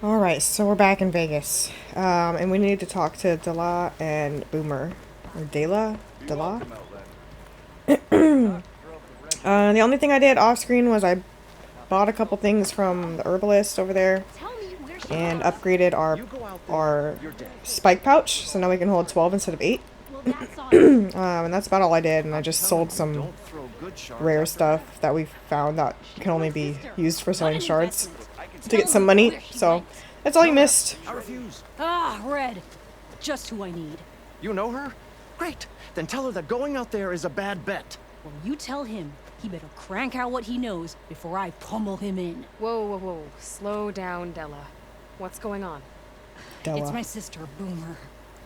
Alright, so we're back in Vegas. And we need to talk to Dela and Boomer. Or Dela? Dela? The only thing I did off screen was I bought a couple things from the herbalist over there and upgraded our spike pouch, so now we can hold 12 instead of 8. And that's about all I did, and I just sold some rare stuff that we found that can only be used for selling shards to get some money, so that's all you missed. I refuse. Ah, Red. Just who I need. You know her? Great. Then tell her that going out there is a bad bet. Well, you tell him he better crank out what he knows before I pummel him in. Whoa, whoa, whoa. Slow down, Della. What's going on? Della. It's my sister, Boomer.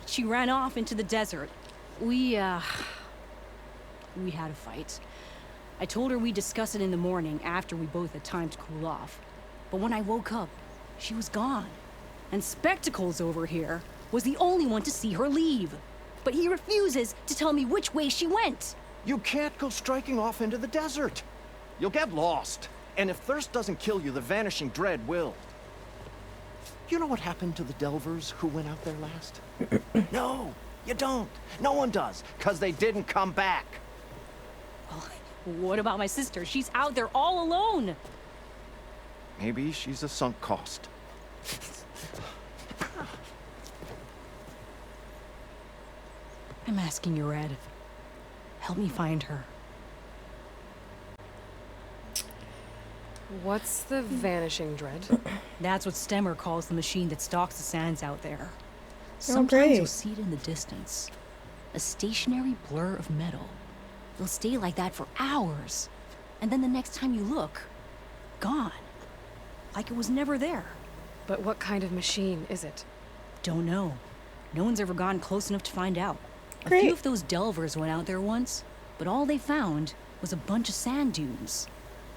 She ran off into the desert. We had a fight. I told her we'd discuss it in the morning after we both had time to cool off. But when I woke up, she was gone. And Spectacles over here was the only one to see her leave. But he refuses to tell me which way she went. You can't go striking off into the desert. You'll get lost. And if thirst doesn't kill you, the vanishing dread will. You know what happened to the Delvers who went out there last? No, you don't. No one does, because they didn't come back. Well, what about my sister? She's out there all alone. Maybe she's a sunk cost. I'm asking you, Red. Help me find her. What's the vanishing dread? That's what Stemmer calls the machine that stalks the sands out there. Sometimes great. you'll see it in the distance. A stationary blur of metal. They'll stay like that for hours. And then the next time you look, gone. Like it was never there. But what kind of machine is it? Don't know. No one's ever gotten close enough to find out. A Great. few of those delvers went out there once, but all they found was a bunch of sand dunes.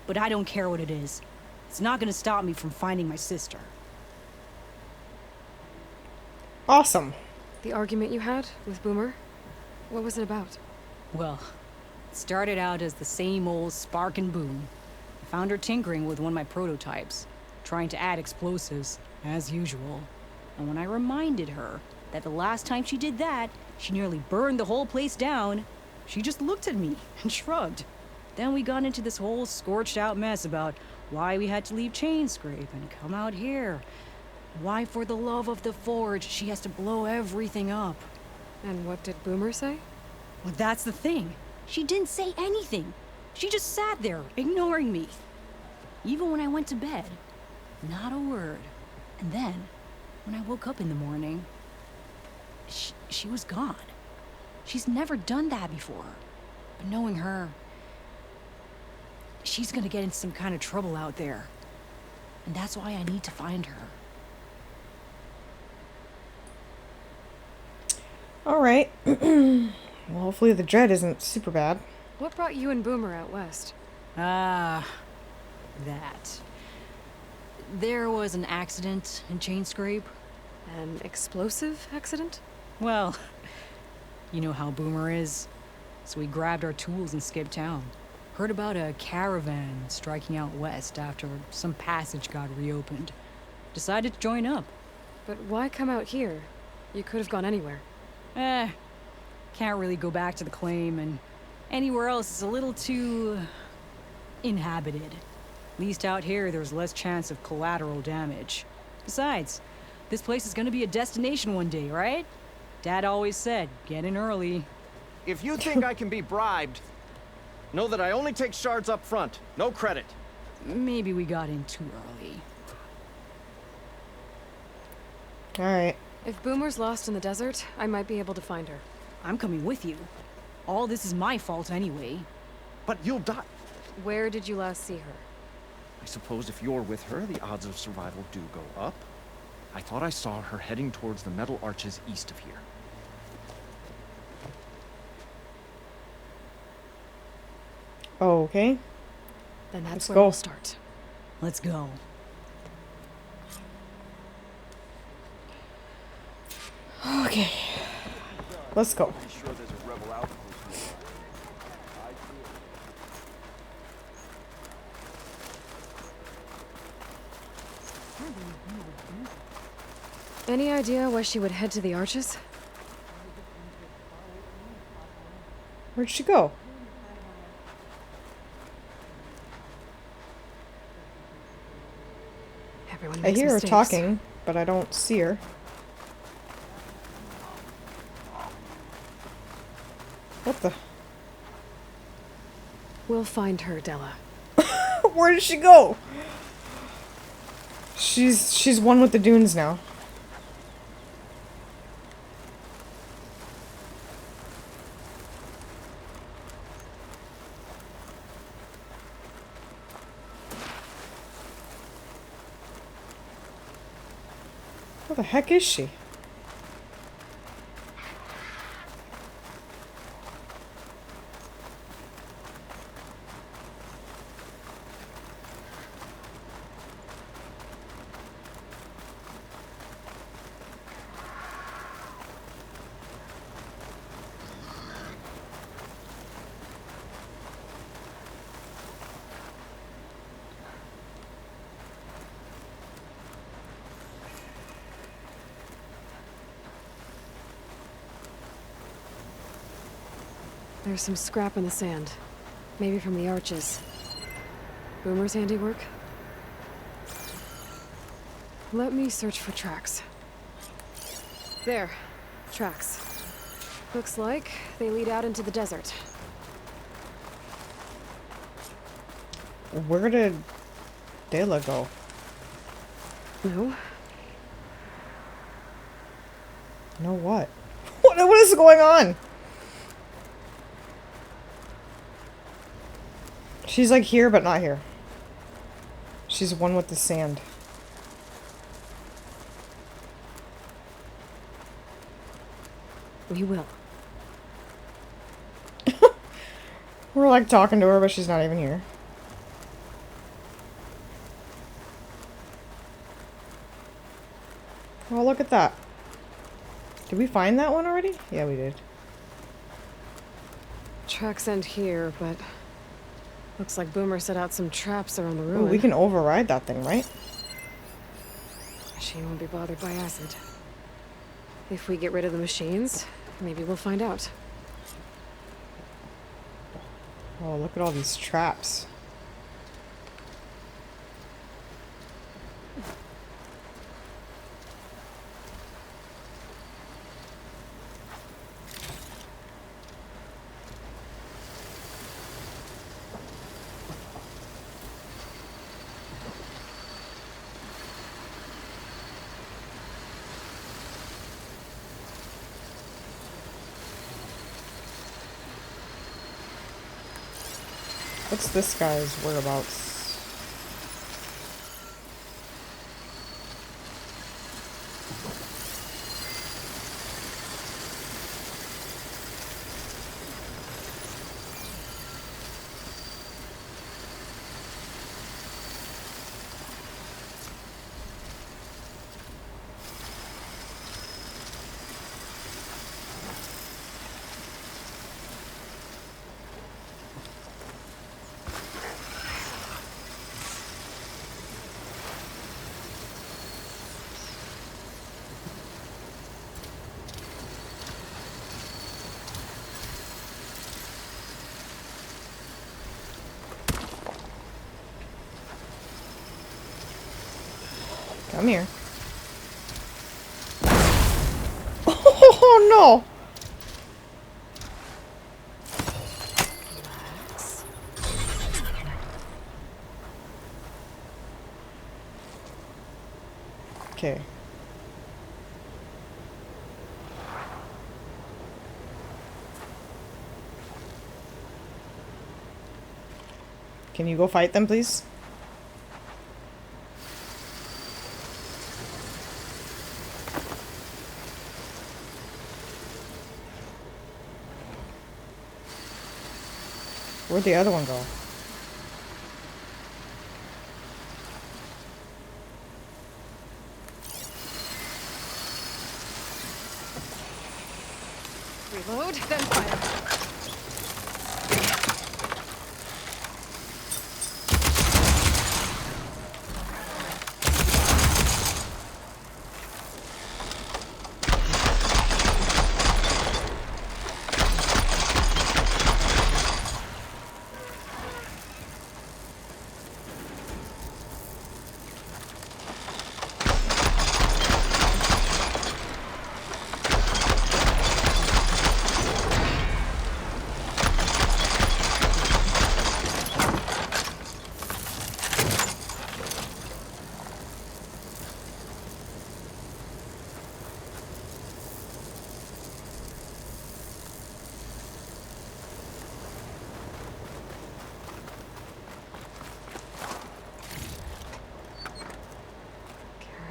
But I don't care what it is. It's not gonna stop me from finding my sister. Awesome. The argument you had with Boomer? What was it about? Well, it started out as the same old spark and boom. I found her tinkering with one of my prototypes, trying to add explosives, as usual. And when I reminded her that the last time she did that, she nearly burned the whole place down, she just looked at me and shrugged. Then we got into this whole scorched out mess about why we had to leave Chainscrape and come out here. Why, for the love of the Forge, she has to blow everything up. And what did Boomer say? Well, that's the thing. She didn't say anything. She just sat there, ignoring me. Even when I went to bed, not a word. And then, when I woke up in the morning, she was gone. She's never done that before. But knowing her, she's gonna get in some kind of trouble out there. And that's why I need to find her. Alright. Well, hopefully the dread isn't super bad. What brought you and Boomer out west? Ah, that. There was an accident in Chainscrape. An explosive accident? Well, you know how Boomer is. So we grabbed our tools and skipped town. Heard about a caravan striking out west after some passage got reopened. Decided to join up. But why come out here? You could have gone anywhere. Can't really go back to the claim, and anywhere else is a little too inhabited. At least out here, there's less chance of collateral damage. Besides, this place is gonna be a destination one day, right? Dad always said, get in early. If you think I can be bribed, know that I only take shards up front. No credit. Maybe we got in too early. Alright. If Boomer's lost in the desert, I might be able to find her. I'm coming with you. All this is my fault anyway. But you'll die. Where did you last see her? I suppose if you're with her, the odds of survival do go up. I thought I saw her heading towards the metal arches east of here. Okay. Then that's Let's where go. we'll start. Let's go. Okay. Let's go. Any idea why she would head to the arches? Where'd she go? Everyone I makes hear her mistakes. talking, but I don't see her. What the? We'll find her, Della. Where did she go? She's one with the dunes now. Where the heck is she? There's some scrap in the sand. Maybe from the arches. Boomer's handiwork? Let me search for tracks. There. Tracks. Looks like they lead out into the desert. Where did Dela go? No? No what? What is going on? She's like here, but not here. She's one with the sand. We will. We're like talking to her, but she's not even here. Oh, look at that. Did we find that one already? Yeah, we did. Tracks end here, but looks like Boomer set out some traps around the Ooh, ruin. we can override that thing, right? Machine won't be bothered by acid. If we get rid of the machines, maybe we'll find out. Oh, look at all these traps. What's this guy's whereabouts? Come here. Oh no! Okay. Can you go fight them, please? Where'd the other one go? Reload, then fire.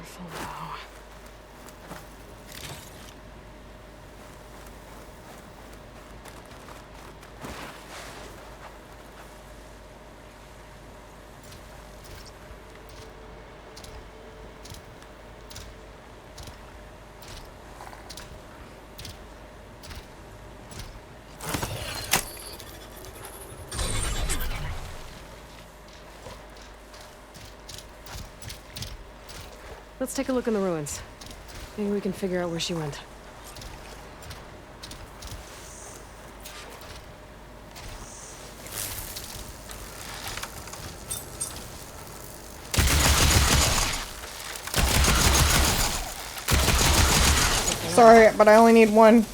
Careful now. Let's take a look in the ruins. Maybe we can figure out where she went. Sorry, but I only need one.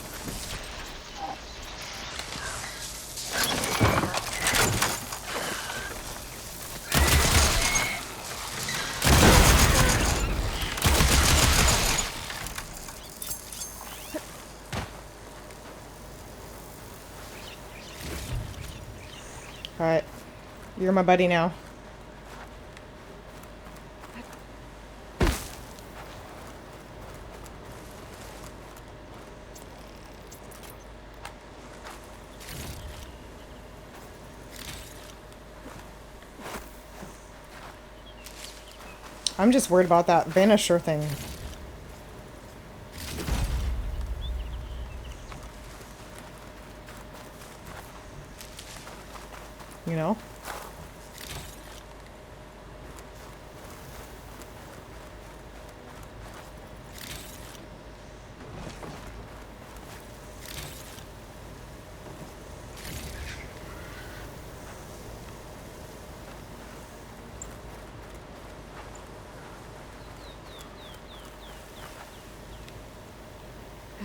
Alright. You're my buddy now. I'm just worried about that vanisher thing. You know?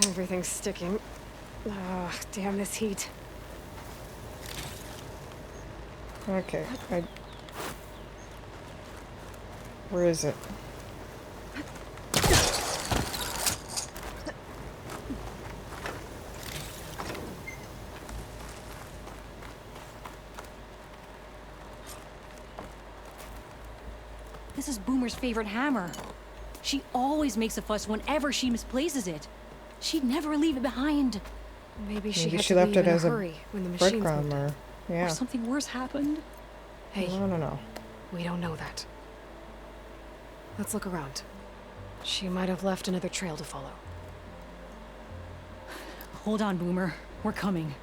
Everything's sticking. Ugh, damn this heat. Okay. Where is it? This is Boomer's favorite hammer. She always makes a fuss whenever she misplaces it. She'd never leave it behind. Maybe she Maybe had she to left leave it in as a a hurry when the machines breadcrumb moved. or... Yeah. Or something worse happened. Hey, I don't know. we don't know that. Let's look around. She might have left another trail to follow. Hold on, Boomer. We're coming.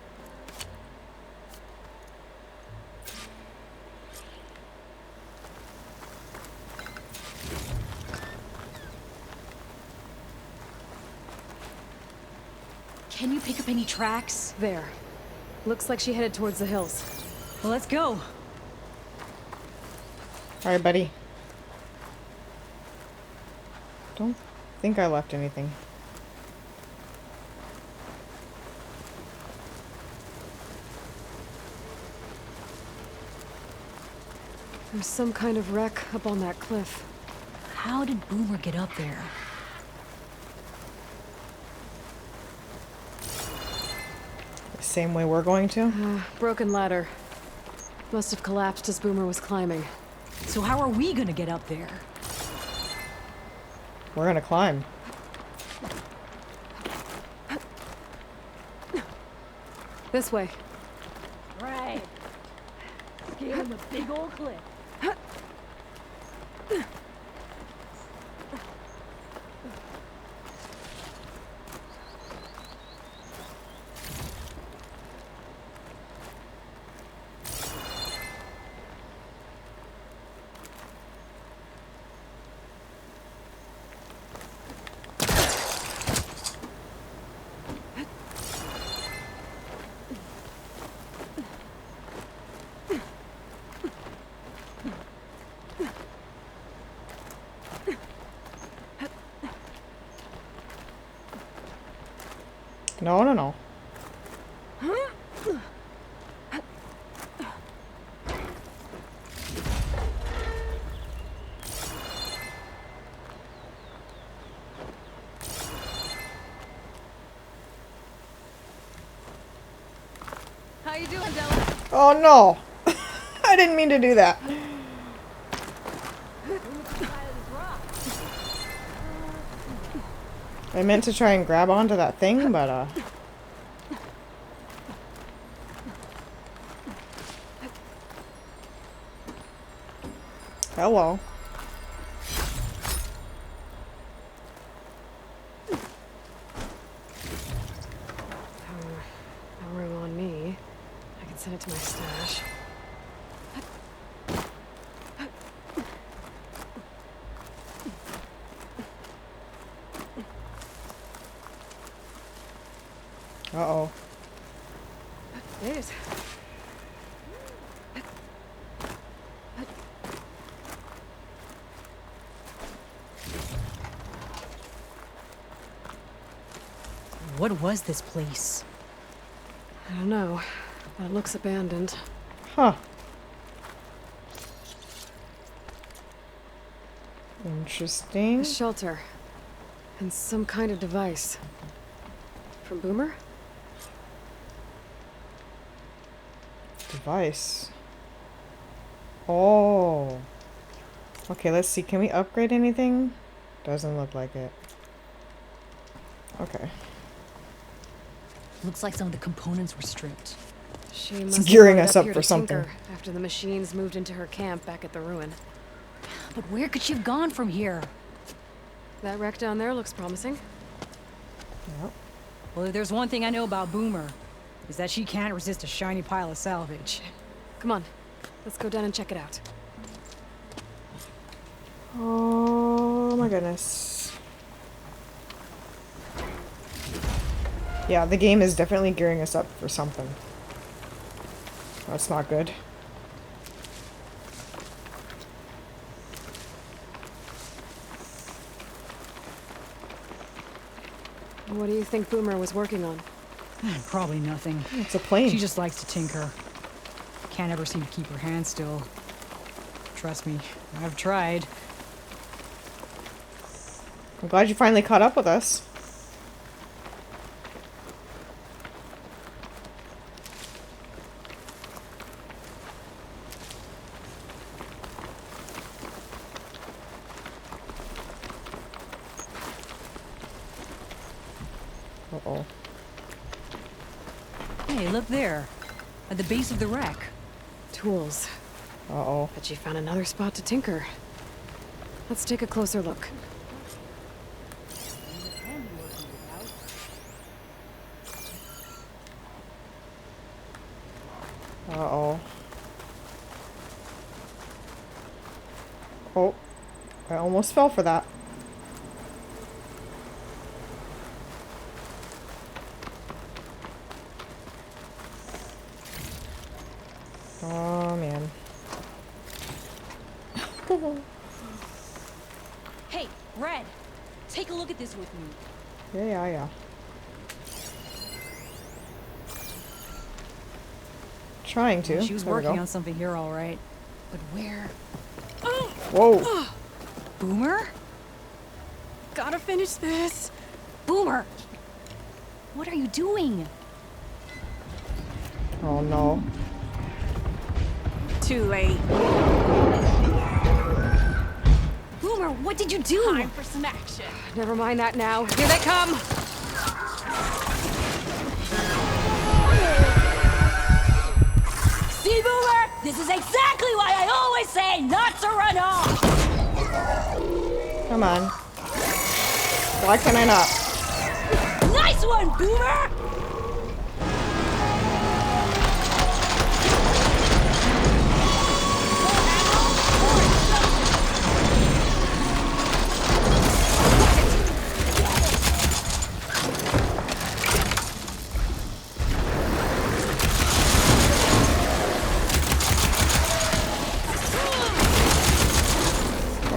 Can you pick up any tracks? There. Looks like she headed towards the hills. Well, let's go. Alright, buddy. Don't think I left anything. There's some kind of wreck up on that cliff. How did Boomer get up there? The same way we're going to? Broken ladder. Must have collapsed as Boomer was climbing. So how are we gonna get up there? We're gonna climb. This way. Right. Scaling the big old cliff. No, no, no. How you doing, Della? Oh no! I didn't mean to do that. I meant to try and grab onto that thing, but hello. No room on me. I can send it to my stash. Uh-oh. It is. What was this place? I don't know, but it looks abandoned. Huh. Interesting. A shelter. And some kind of device. From Boomer? Device. Oh. Okay, let's see. Can we upgrade anything? Doesn't look like it. Okay. Looks like some of the components were stripped. She It's must have gearing brought it us up here for to something. tinker after the machines moved into her camp back at the ruin. But where could she have gone from here? That wreck down there looks promising. Yep. Well, if there's one thing I know about Boomer, is that she can't resist a shiny pile of salvage. Come on, let's go down and check it out. Oh my goodness. Yeah, the game is definitely gearing us up for something. That's not good. What do you think Boomer was working on? Probably nothing. It's a plane. She just likes to tinker. Can't ever seem to keep her hands still. Trust me, I've tried. I'm glad you finally caught up with us. Uh-oh. Hey, look there. At the base of the wreck. Tools. Uh-oh. Bet she found another spot to tinker. Let's take a closer look. Uh-oh. Oh. I almost fell for that. Oh, man. Hey, Red! Take a look at this with me. Yeah. Trying to. She was There we working go. on something here, all right. But where? Whoa. Boomer? Gotta finish this. Boomer! What are you doing? Oh, no. Too late. Boomer, what did you do? Time for some action. Never mind that now. Here they come. See, Boomer? This is exactly why I always say not to run off! Come on. Why can I not? Nice one, Boomer!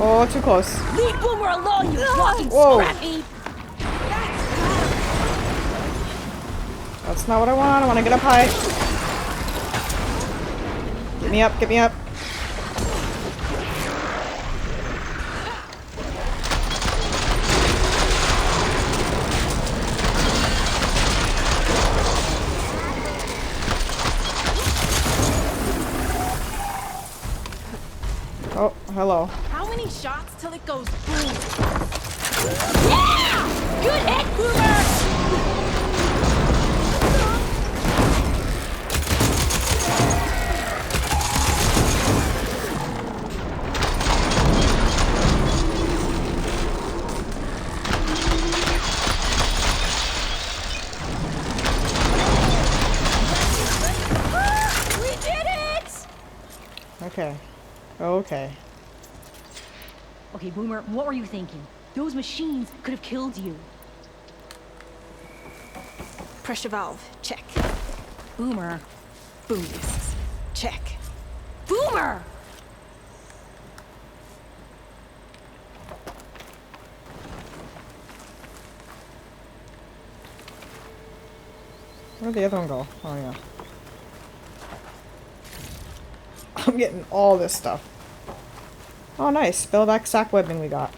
Oh, too close. Leave Boomer alone, you fucking Whoa. scrappy! That's not what I want. I want to get up high. Get me up, get me up. Oh, hello. How many shots till it goes boom? Yeah! Good Okay. Okay. Okay, Boomer, what were you thinking? Those machines could have killed you. Pressure valve, check. Boomer. Boom discs, check. Boomer! Where'd the other one go? Oh, yeah. I'm getting all this stuff. Oh, nice. Spellback sack webbing we got.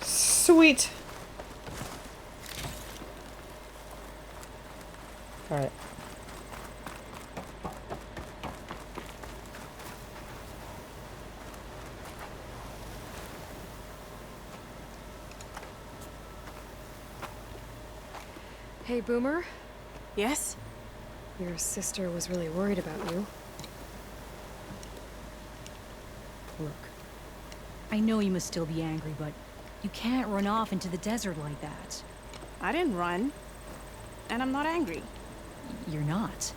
Sweet. Alright. Hey, Boomer. Yes? Your sister was really worried about you. Look, I know you must still be angry, but you can't run off into the desert like that. I didn't run. And I'm not angry. You're not.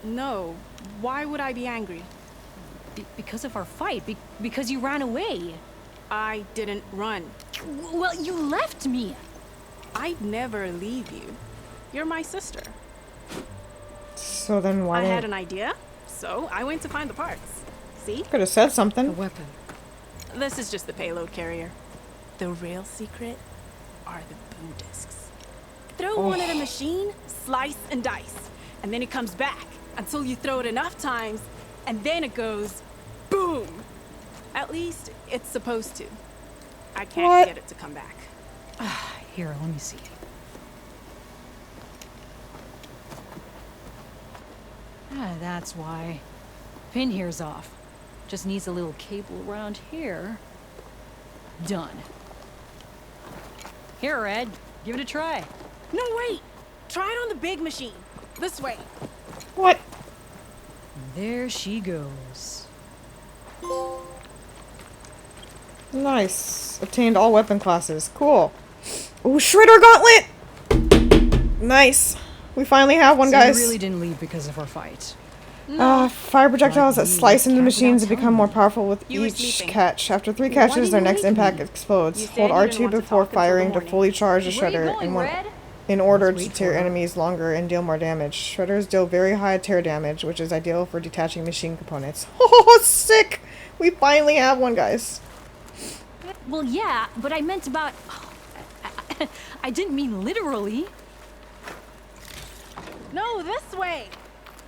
No. Why would I be angry? Because of our fight. Because you ran away. I didn't run. Well, you left me. I'd never leave you. You're my sister. So then why I had didn't... an idea, so I went to find the parts. See? Could have said A something. weapon. This is just the payload carrier. The real secret are the boom discs. Throw one at a machine, slice and dice, and then it comes back until you throw it enough times, and then it goes boom. At least it's supposed to. I can't What? get it to come back. Here, let me see. That's why. Pin here's off. Just needs a little cable around here. Done. Here, Red. Give it a try. No, wait! Try it on the big machine. This way. What? There she goes. Nice. Obtained all weapon classes. Cool. Ooh, Shredder Gauntlet! Nice. We finally have one, So guys. you really didn't leave because of our fight. Fire projectiles that Like, slice into can't machines without and become more telling me. powerful with You were each sleeping. catch. After 3 Why catches, didn't their you next wake impact me? explodes. You said Hold you didn't R2 want to before talk until the firing to morning. fully charge the Where you Shredder going, Red? in order Let's to wait tear for her. enemies longer and deal more damage. Shredders deal very high tear damage, which is ideal for detaching machine components. Oh, sick! We finally have one, guys. Well, yeah, but I meant about... I didn't mean literally. No, this way.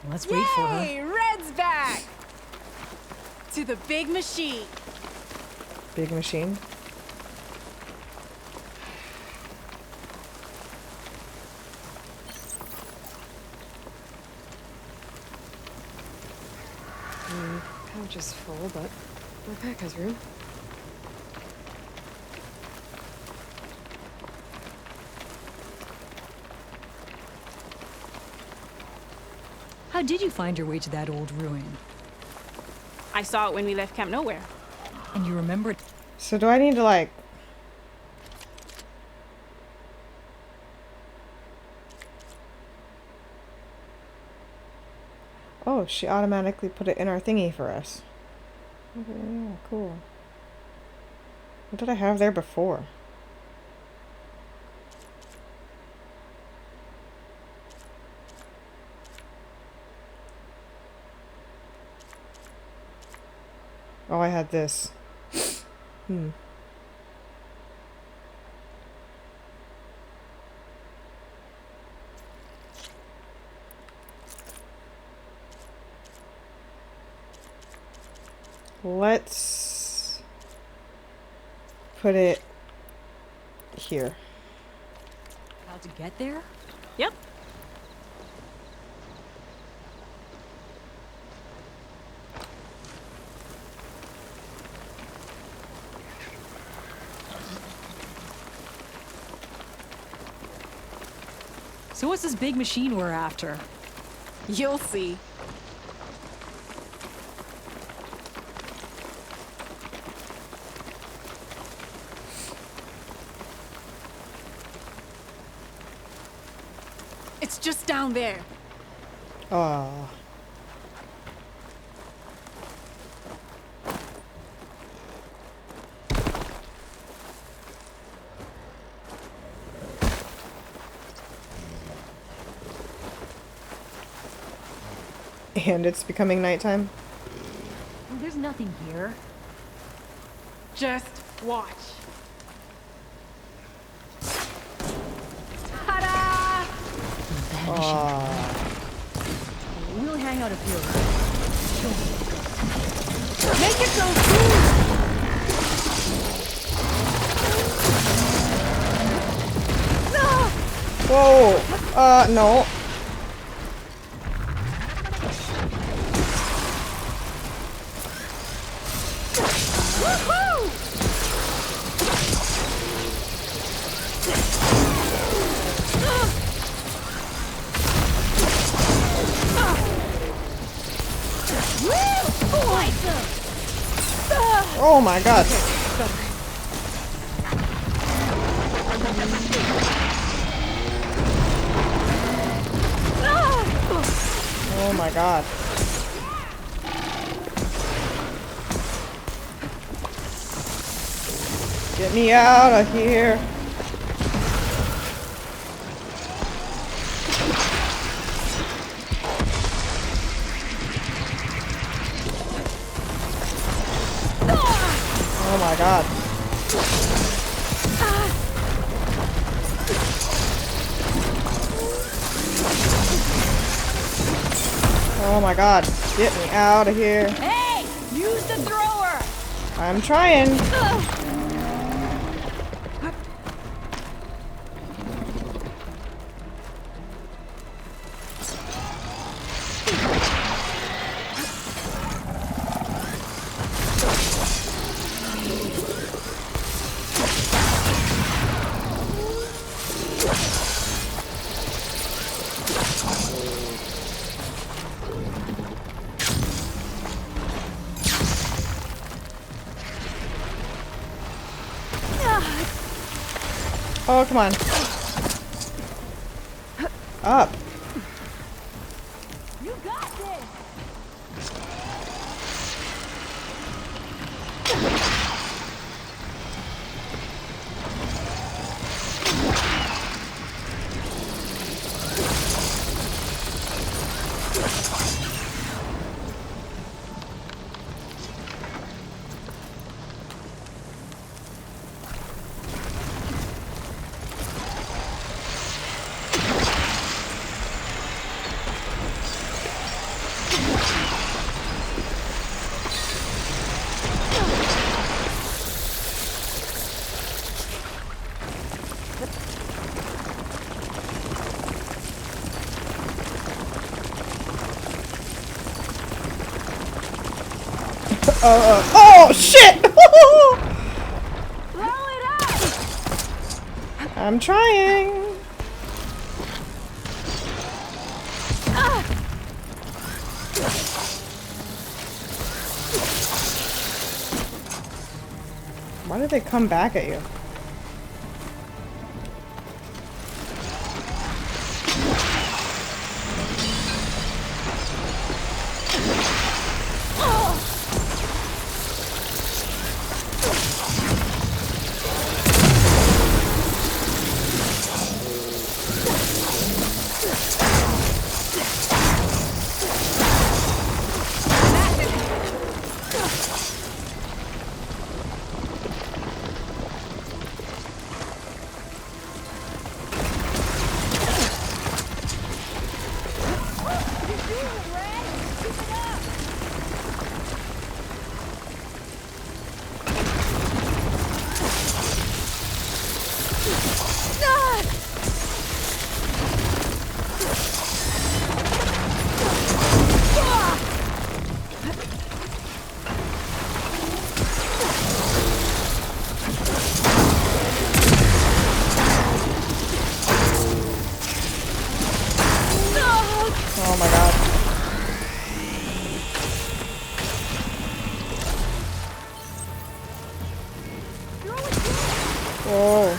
Let's wait for her. Yay! Red's back. To the big machine. Big machine. Pouch is full, but my pack has room. How did you find your way to that old ruin? I saw it when we left Camp Nowhere. And you remember it? So do I need to, like... Oh, she automatically put it in our thingy for us. Okay, yeah, cool. What did I have there before? Oh, I had this. Hmm. Let's put it here. How to get there? Yep. So what's this big machine we're after? You'll see. It's just down there. Ah. And it's becoming nighttime. Well, there's nothing here. Just watch. Ta-da! Aww. We'll hang out up here. Make it so soon! Whoa! No. Oh my god. Oh my god. Get me out of here. Oh my god. Oh my god. Get me out of here. Hey! Use the thrower! I'm trying. Oh, come on. Up. You got this! Oh shit! Blow it up! I'm trying. Why did they come back at you? Oh my god. Whoa.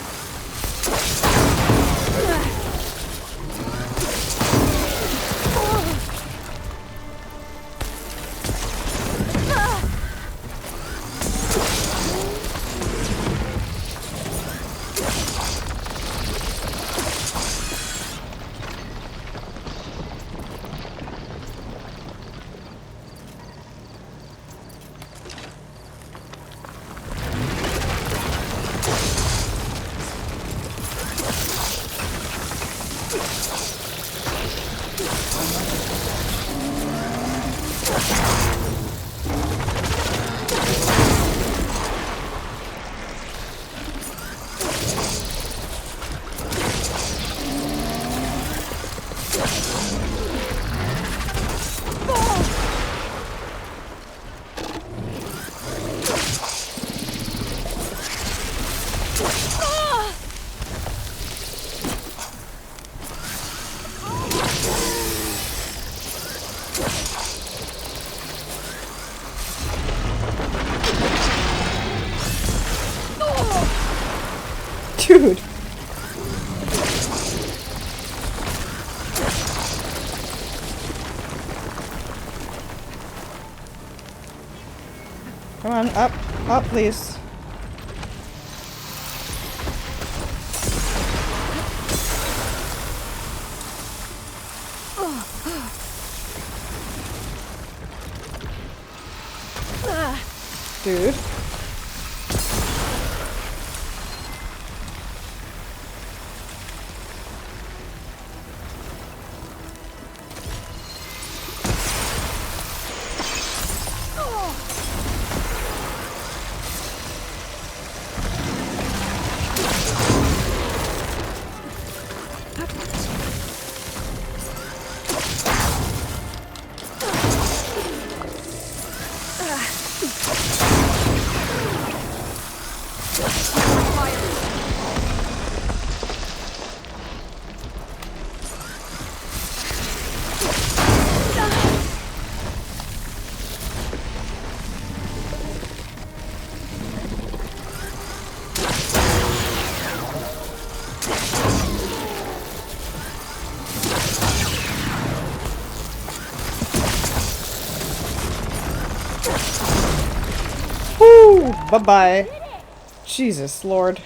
Dude. Come on, up, please. Dude. Woo! Bye-bye. Jesus Lord.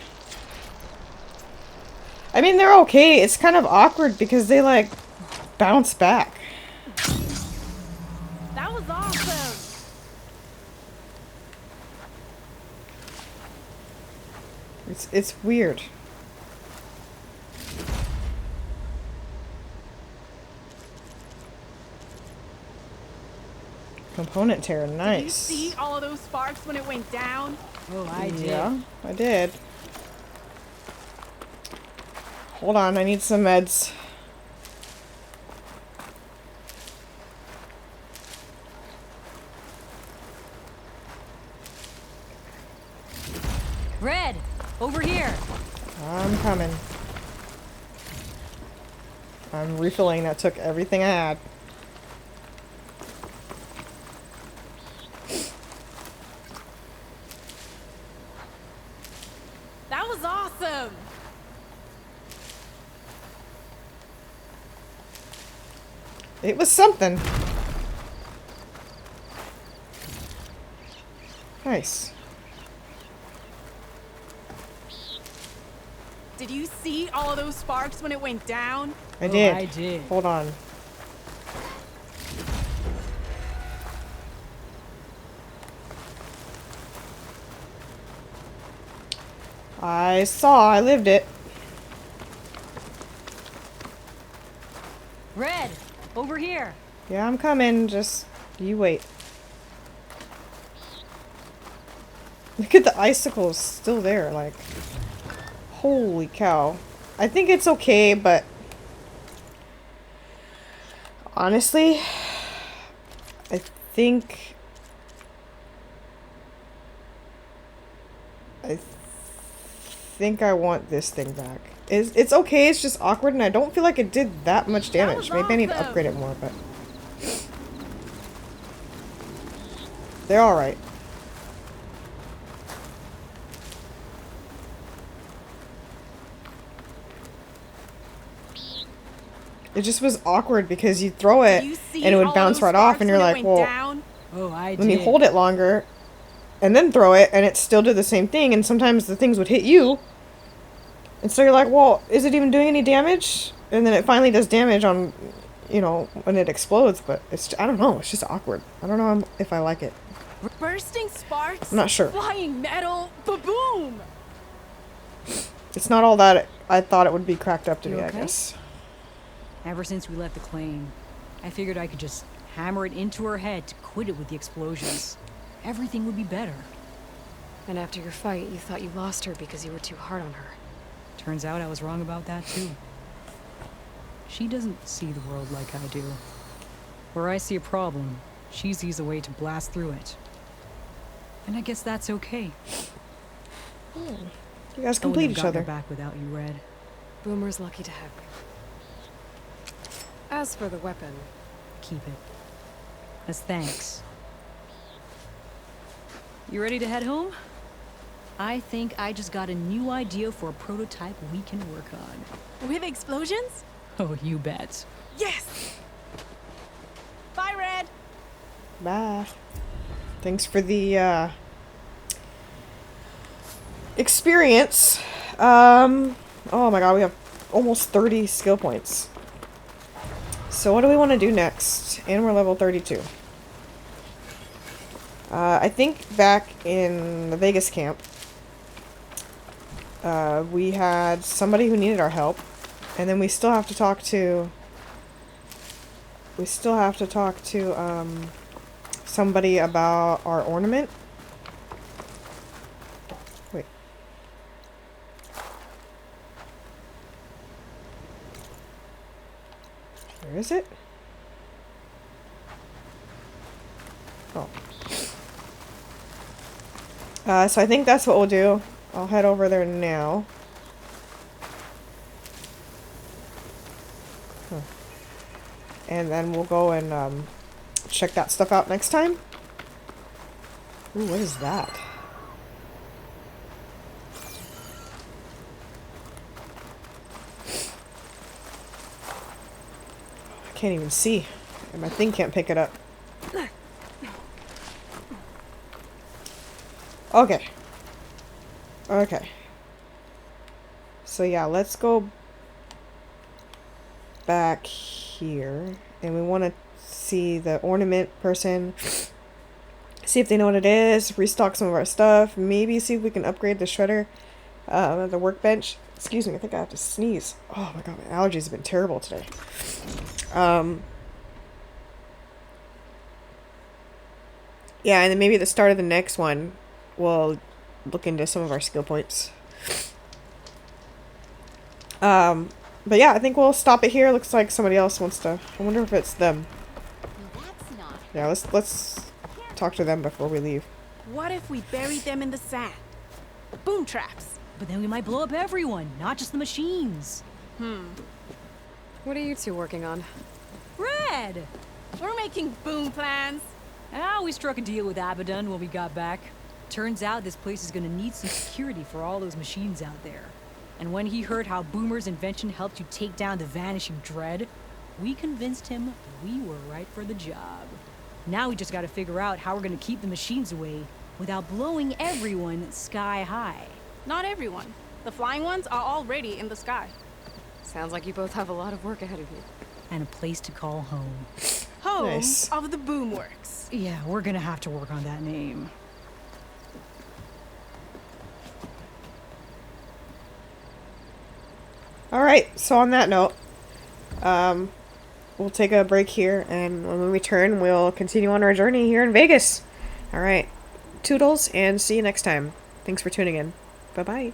I mean, they're okay. It's kind of awkward because they, like, bounce back. That was awesome. It's weird. Component tear, nice. Did you see all of those sparks when it went down? Oh, I did. Yeah, I did. Hold on, I need some meds. Red, over here. I'm coming. I'm refilling. That took everything I had. That was awesome. It was something. Nice. Did you see all of those sparks when it went down? I did. I did. Hold on. I lived it. Red, over here. Yeah, I'm coming. Just, you wait. Look at the icicles still there, like, holy cow. I think it's okay, but honestly, I think I want this thing back. It's okay, it's just awkward, and I don't feel like it did that much damage. Maybe I need to upgrade it more, but they're alright. It just was awkward because you throw it and it would bounce right off, and you're like, well, Oh, I did. let me hold it longer and then throw it, and it still did the same thing, and sometimes the things would hit you. And so you're like, well, is it even doing any damage? And then it finally does damage on, you know, when it explodes, but it's, I don't know, it's just awkward. I don't know if I like it. Bursting sparks. I'm not sure. Flying metal. Ba-boom. It's not all that I thought it would be cracked up to You be, okay? I guess. Ever since we left the claim, I figured I could just hammer it into her head to quit it with the explosions. Everything would be better. And after your fight, you thought you lost her because you were too hard on her. Turns out I was wrong about that too. She doesn't see the world like I do. Where I see a problem, she sees a way to blast through it. And I guess that's okay. You guys I wouldn't complete have each gotten her other. back without you, Red. Boomer's lucky to have you. As for the weapon, Keep it. As thanks. You ready to head home? I think I just got a new idea for a prototype we can work on. With explosions? Oh, you bet. Yes! Bye, Red! Bye. Thanks for the experience. Oh my god, we have almost 30 skill points. So what do we want to do next? And we're level 32. I think back in the Vegas camp, we had somebody who needed our help, and then we still have to talk to somebody about our ornament. Wait. Where is it? Oh. So I think that's what we'll do. I'll head over there now. Huh. And then we'll go and check that stuff out next time. Ooh, what is that? I can't even see. And my thing can't pick it up. Okay. Okay. So yeah, let's go back here. And we want to see the ornament person. See if they know what it is. Restock some of our stuff. Maybe see if we can upgrade the shredder. The workbench. Excuse me, I think I have to sneeze. Oh my god, my allergies have been terrible today. Yeah, and then maybe at the start of the next one, we'll look into some of our skill points. But yeah, I think we'll stop it here. Looks like somebody else wants to. I wonder if it's them. Yeah, let's talk to them before we leave. What if we buried them in the sand? Boom traps. But then we might blow up everyone, not just the machines. what are you two working on? Red! We're making boom plans. Ah, we struck a deal with Abaddon when we got back. Turns out this place is gonna need some security for all those machines out there. And when he heard how Boomer's invention helped you take down the Vanishing Dread, we convinced him we were right for the job. Now we just gotta figure out how we're gonna keep the machines away without blowing everyone sky high. Not everyone. The flying ones are already in the sky. Sounds like you both have a lot of work ahead of you. And a place to call home. Home Nice. of the Boomworks. Yeah, we're gonna have to work on that name. Alright, so on that note, we'll take a break here, and when we return, we'll continue on our journey here in Vegas. Alright, toodles, and see you next time. Thanks for tuning in. Bye-bye.